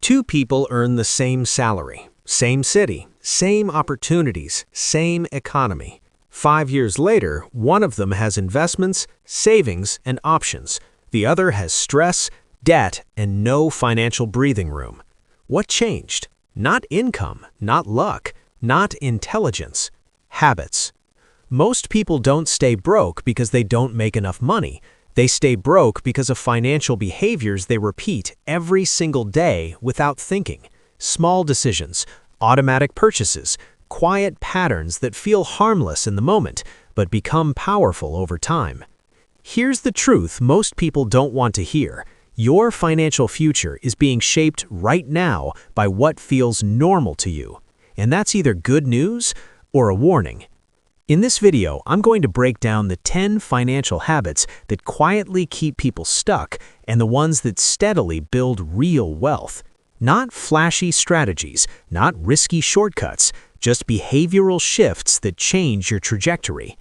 Two people earn the same salary, same city, same opportunities, same economy. 5 years later, one of them has investments, savings, and options. The other has stress, debt, and no financial breathing room. What changed? Not income, not luck, not intelligence. Habits. Most people don't stay broke because they don't make enough money. They stay broke because of financial behaviors they repeat every single day without thinking. Small decisions, automatic purchases, quiet patterns that feel harmless in the moment but become powerful over time. Here's the truth most people don't want to hear. Your financial future is being shaped right now by what feels normal to you. And that's either good news or a warning. In this video, I'm going to break down the 10 financial habits that quietly keep people stuck and the ones that steadily build real wealth. Not flashy strategies, not risky shortcuts, just behavioral shifts that change your trajectory.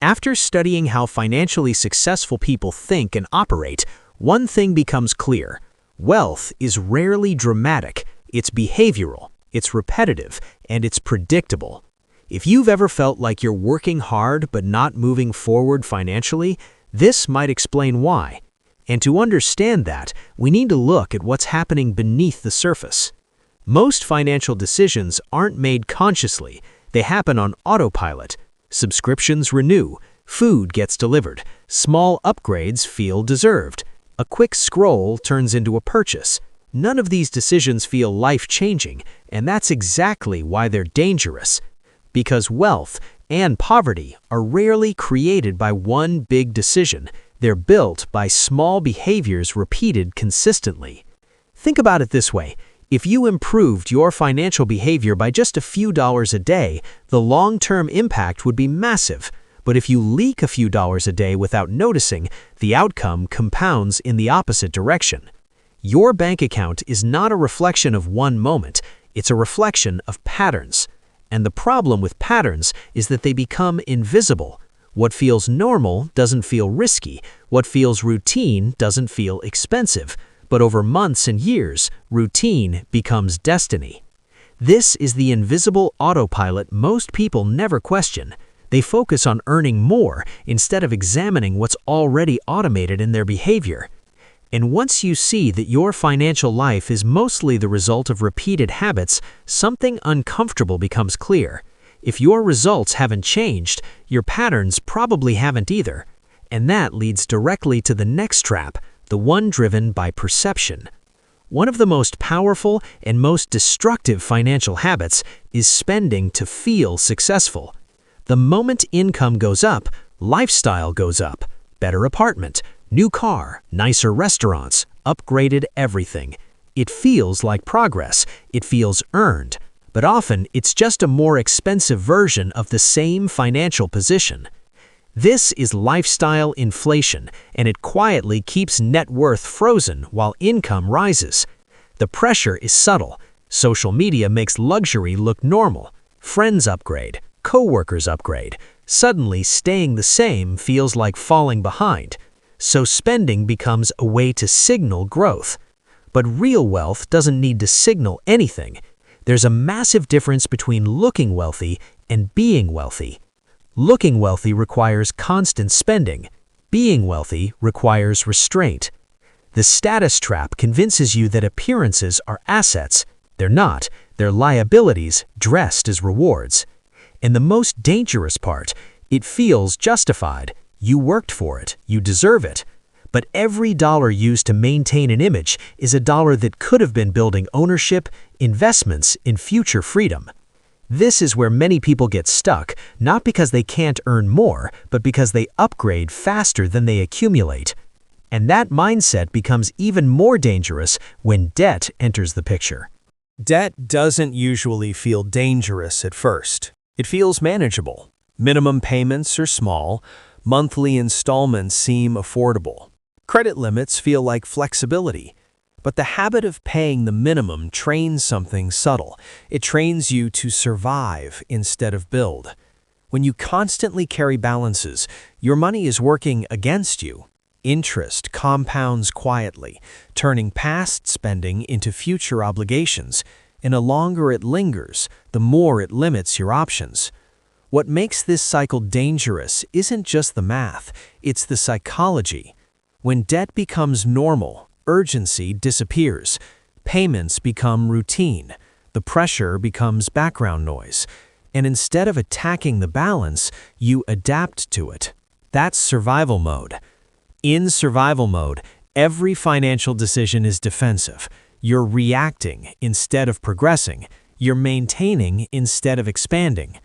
After studying how financially successful people think and operate, one thing becomes clear. Wealth is rarely dramatic, it's behavioral, it's repetitive, and it's predictable. If you've ever felt like you're working hard but not moving forward financially, this might explain why. And to understand that, we need to look at what's happening beneath the surface. Most financial decisions aren't made consciously. They happen on autopilot. Subscriptions renew, food gets delivered, small upgrades feel deserved. A quick scroll turns into a purchase. None of these decisions feel life-changing, and that's exactly why they're dangerous. Because wealth and poverty are rarely created by one big decision. They're built by small behaviors repeated consistently. Think about it this way. If you improved your financial behavior by just a few dollars a day, the long-term impact would be massive. But if you leak a few dollars a day without noticing, the outcome compounds in the opposite direction. Your bank account is not a reflection of one moment, it's a reflection of patterns. And the problem with patterns is that they become invisible. What feels normal doesn't feel risky. What feels routine doesn't feel expensive. But over months and years, routine becomes destiny. This is the invisible autopilot most people never question. They focus on earning more instead of examining what's already automated in their behavior. And once you see that your financial life is mostly the result of repeated habits, something uncomfortable becomes clear. If your results haven't changed, your patterns probably haven't either. And that leads directly to the next trap, the one driven by perception. One of the most powerful and most destructive financial habits is spending to feel successful. The moment income goes up, lifestyle goes up. Better apartment, new car, nicer restaurants, upgraded everything. It feels like progress. It feels earned. But often, it's just a more expensive version of the same financial position. This is lifestyle inflation, and it quietly keeps net worth frozen while income rises. The pressure is subtle. Social media makes luxury look normal. Friends upgrade, coworkers upgrade. Suddenly, staying the same feels like falling behind. So spending becomes a way to signal growth. But real wealth doesn't need to signal anything. There's a massive difference between looking wealthy and being wealthy. Looking wealthy requires constant spending. Being wealthy requires restraint. The status trap convinces you that appearances are assets. They're not. They're liabilities dressed as rewards. And the most dangerous part, it feels justified. You worked for it. You deserve it. But every dollar used to maintain an image is a dollar that could have been building ownership, investments in future freedom. This is where many people get stuck, not because they can't earn more, but because they upgrade faster than they accumulate. And that mindset becomes even more dangerous when debt enters the picture. Debt doesn't usually feel dangerous at first. It feels manageable. Minimum payments are small. Monthly installments seem affordable. Credit limits feel like flexibility. But the habit of paying the minimum trains something subtle. It trains you to survive instead of build. When you constantly carry balances, your money is working against you. interest compounds quietly, turning past spending into future obligations, and the longer it lingers, the more it limits your options. What makes this cycle dangerous isn't just the math, it's the psychology. When debt becomes normal, urgency disappears. Payments become routine. The pressure becomes background noise. And instead of attacking the balance, you adapt to it. That's survival mode. In survival mode, every financial decision is defensive. You're reacting instead of progressing. You're maintaining instead of expanding.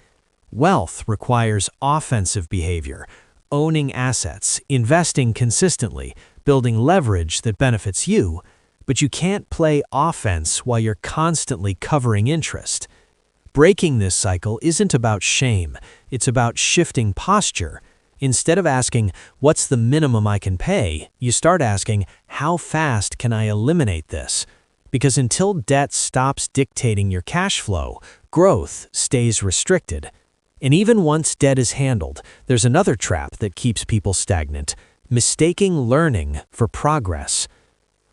Wealth requires offensive behavior, owning assets, investing consistently, building leverage that benefits you, but you can't play offense while you're constantly covering interest. Breaking this cycle isn't about shame, it's about shifting posture. Instead of asking, what's the minimum I can pay, you start asking, how fast can I eliminate this? Because until debt stops dictating your cash flow, growth stays restricted. And even once debt is handled, there's another trap that keeps people stagnant: mistaking learning for progress.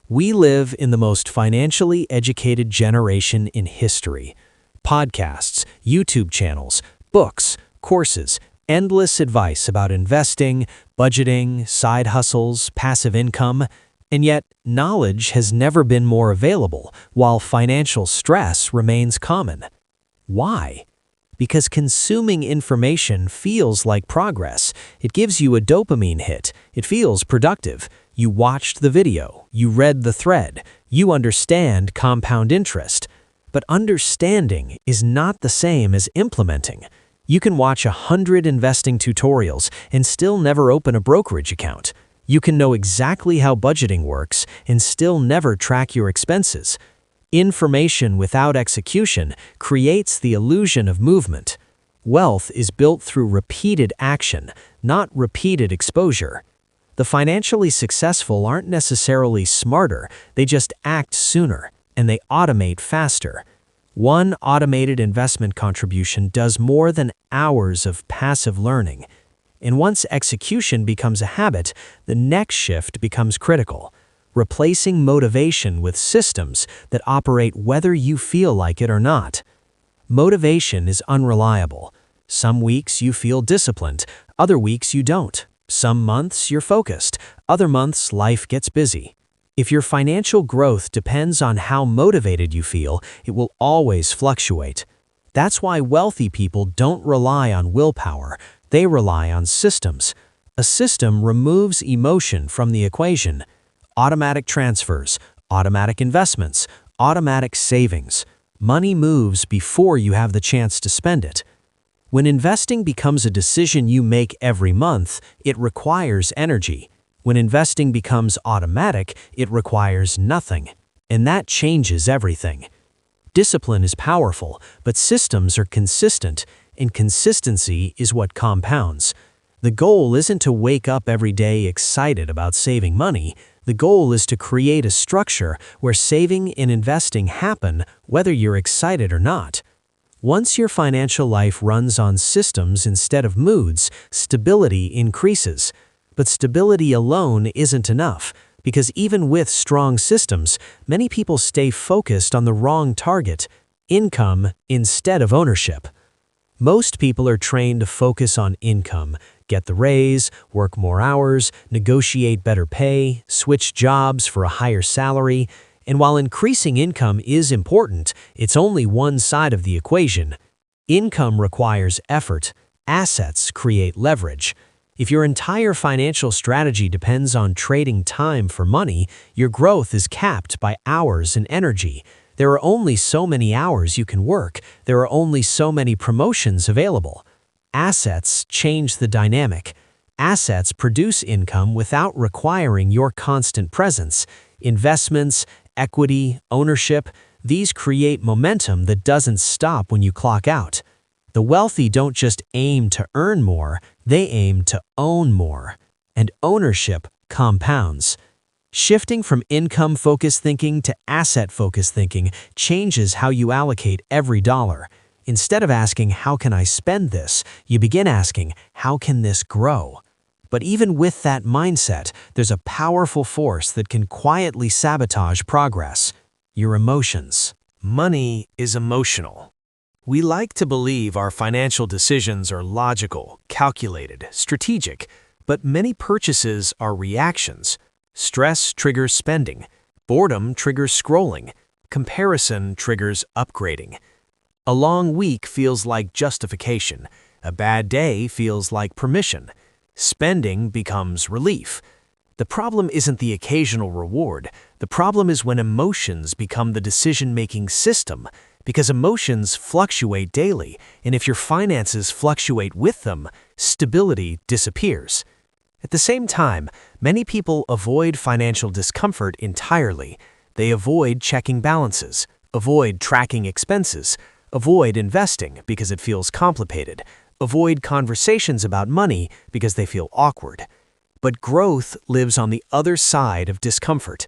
We live in the most financially educated generation in history. Podcasts, YouTube channels, books, courses, endless advice about investing, budgeting, side hustles, passive income, and yet knowledge has never been more available, while financial stress remains common. Why? Because consuming information feels like progress. It gives you a dopamine hit. It feels productive. You watched the video. You read the thread. You understand compound interest. But understanding is not the same as implementing. You can watch 100 investing tutorials and still never open a brokerage account. You can know exactly how budgeting works and still never track your expenses. Information without execution creates the illusion of movement. Wealth is built through repeated action, not repeated exposure. The financially successful aren't necessarily smarter, they just act sooner, and they automate faster. One automated investment contribution does more than hours of passive learning. And once execution becomes a habit, the next shift becomes critical. Replacing motivation with systems that operate whether you feel like it or not. Motivation is unreliable. Some weeks you feel disciplined, other weeks you don't. Some months you're focused, other months life gets busy. If your financial growth depends on how motivated you feel, it will always fluctuate. That's why wealthy people don't rely on willpower, they rely on systems. A system removes emotion from the equation. Automatic transfers, automatic investments, automatic savings. Money moves before you have the chance to spend it. When investing becomes a decision you make every month, it requires energy. When investing becomes automatic, it requires nothing. And that changes everything. Discipline is powerful, but systems are consistent, and consistency is what compounds. The goal isn't to wake up every day excited about saving money. The goal is to create a structure where saving and investing happen whether you're excited or not. Once your financial life runs on systems instead of moods, stability increases. But stability alone isn't enough, because even with strong systems, many people stay focused on the wrong target: income instead of ownership. Most people are trained to focus on income, get the raise, work more hours, negotiate better pay, switch jobs for a higher salary, and while increasing income is important, it's only one side of the equation. Income requires effort. Assets create leverage. If your entire financial strategy depends on trading time for money, your growth is capped by hours and energy. There are only so many hours you can work. There are only so many promotions available. Assets change the dynamic. Assets produce income without requiring your constant presence. Investments, equity, ownership, these create momentum that doesn't stop when you clock out. The wealthy don't just aim to earn more, they aim to own more. And ownership compounds. Shifting from income-focused thinking to asset-focused thinking changes how you allocate every dollar. Instead of asking, how can I spend this, you begin asking, how can this grow? But even with that mindset, there's a powerful force that can quietly sabotage progress: your emotions. Money is emotional. We like to believe our financial decisions are logical, calculated, strategic, but many purchases are reactions. Stress triggers spending. Boredom triggers scrolling. Comparison triggers upgrading. A long week feels like justification. A bad day feels like permission. Spending becomes relief. The problem isn't the occasional reward. The problem is when emotions become the decision-making system, because emotions fluctuate daily, and if your finances fluctuate with them, stability disappears. At the same time, many people avoid financial discomfort entirely. They avoid checking balances, avoid tracking expenses, avoid investing because it feels complicated, avoid conversations about money because they feel awkward. But growth lives on the other side of discomfort.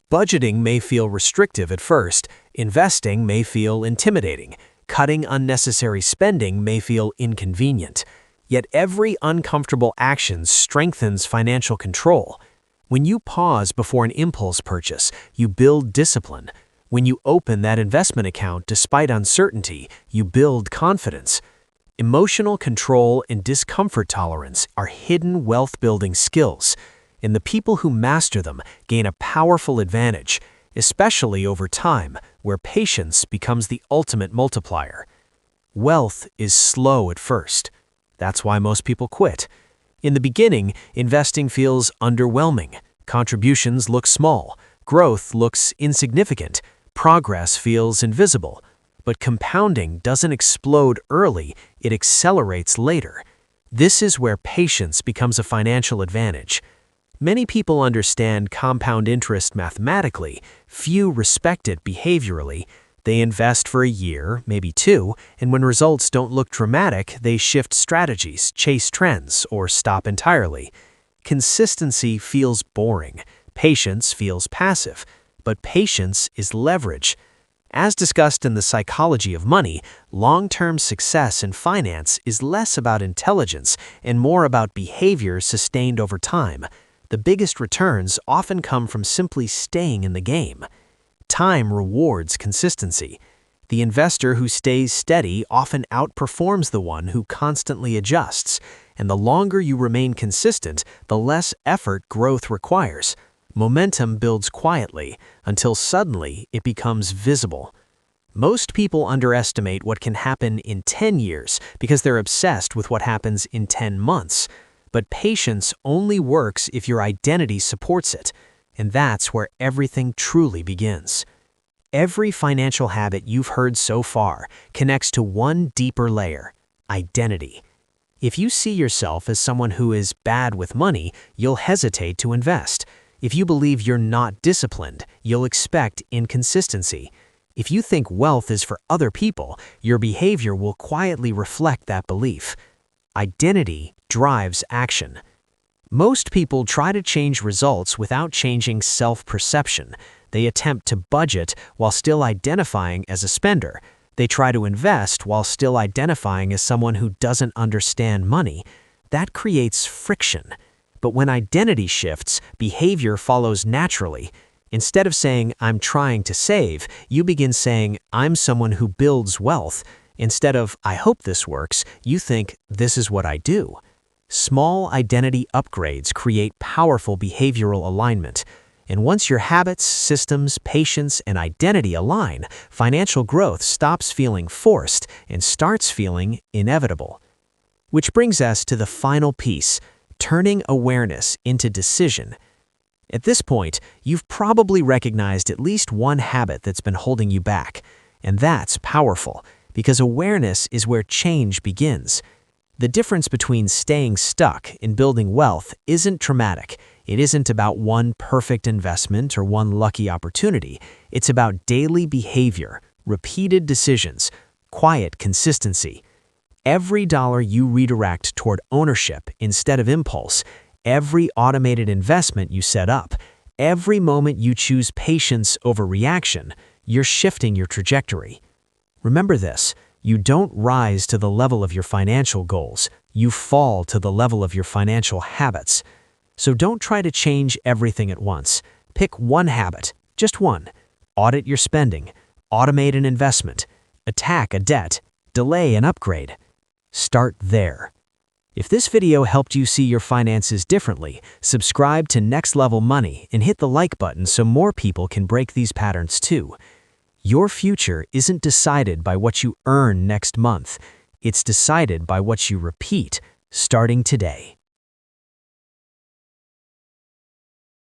Budgeting may feel restrictive at first, investing may feel intimidating, cutting unnecessary spending may feel inconvenient. Yet every uncomfortable action strengthens financial control. When you pause before an impulse purchase, you build discipline. When you open that investment account despite uncertainty, you build confidence. Emotional control and discomfort tolerance are hidden wealth-building skills, and the people who master them gain a powerful advantage, especially over time, where patience becomes the ultimate multiplier. Wealth is slow at first. That's why most people quit. In the beginning, investing feels underwhelming. Contributions look small. Growth looks insignificant. Progress feels invisible. But compounding doesn't explode early, it accelerates later. This is where patience becomes a financial advantage. Many people understand compound interest mathematically, few respect it behaviorally. They invest for a year, maybe two, and when results don't look dramatic, they shift strategies, chase trends, or stop entirely. Consistency feels boring. Patience feels passive. But patience is leverage. As discussed in The Psychology of Money, long-term success in finance is less about intelligence and more about behavior sustained over time. The biggest returns often come from simply staying in the game. Time rewards consistency. The investor who stays steady often outperforms the one who constantly adjusts, and the longer you remain consistent, the less effort growth requires. Momentum builds quietly until suddenly it becomes visible. Most people underestimate what can happen in 10 years because they're obsessed with what happens in 10 months. But patience only works if your identity supports it, and that's where everything truly begins. Every financial habit you've heard so far connects to one deeper layer: identity. If you see yourself as someone who is bad with money, you'll hesitate to invest. If you believe you're not disciplined, you'll expect inconsistency. If you think wealth is for other people, your behavior will quietly reflect that belief. Identity drives action. Most people try to change results without changing self-perception. They attempt to budget while still identifying as a spender. They try to invest while still identifying as someone who doesn't understand money. That creates friction. But when identity shifts, behavior follows naturally. Instead of saying, "I'm trying to save," you begin saying, "I'm someone who builds wealth." Instead of, "I hope this works," you think, "This is what I do." Small identity upgrades create powerful behavioral alignment. And once your habits, systems, patience, and identity align, financial growth stops feeling forced and starts feeling inevitable. Which brings us to the final piece: turning awareness into decision. At this point, you've probably recognized at least one habit that's been holding you back. And that's powerful, because awareness is where change begins. The difference between staying stuck and building wealth isn't dramatic. It isn't about one perfect investment or one lucky opportunity. It's about daily behavior, repeated decisions, quiet consistency. Every dollar you redirect toward ownership instead of impulse, every automated investment you set up, every moment you choose patience over reaction, you're shifting your trajectory. Remember this: You don't rise to the level of your financial goals. You fall to the level of your financial habits. So don't try to change everything at once. Pick one habit, just one. Audit your spending. Automate an investment. Attack a debt. Delay an upgrade. Start there. If this video helped you see your finances differently, subscribe to Next Level Money and hit the like button so more people can break these patterns too. Your future isn't decided by what you earn next month. It's decided by what you repeat starting today.